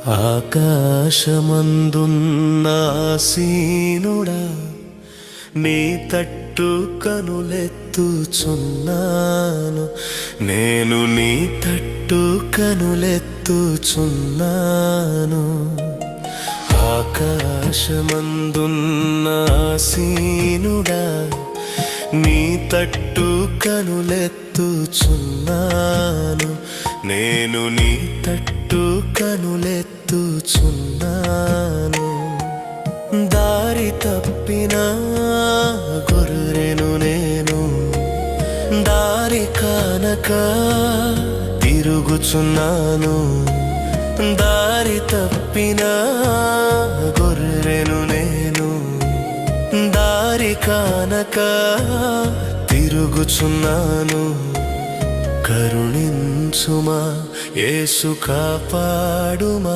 ఆకాశమందున్న ఆసీనుడా, నీ తట్టు కనులెత్తుచున్నాను. నేను నీ తట్టు కనులెత్తుచున్నాను. ఆకాశమందున్న ఆసీనుడా, నీ తట్టు కనులెత్తుచున్నాను. నేను నీ తట్టు కనులెత్తుచున్నాను. దారి తప్పిన గొర్రెను నేను, దారి కానక తిరుగుచున్నాను. దారి తప్పిన గొర్రెను నేను, దారి కానక తిరుగుచున్నాను. కరుణించుమా యేసు, కాపాడుమా.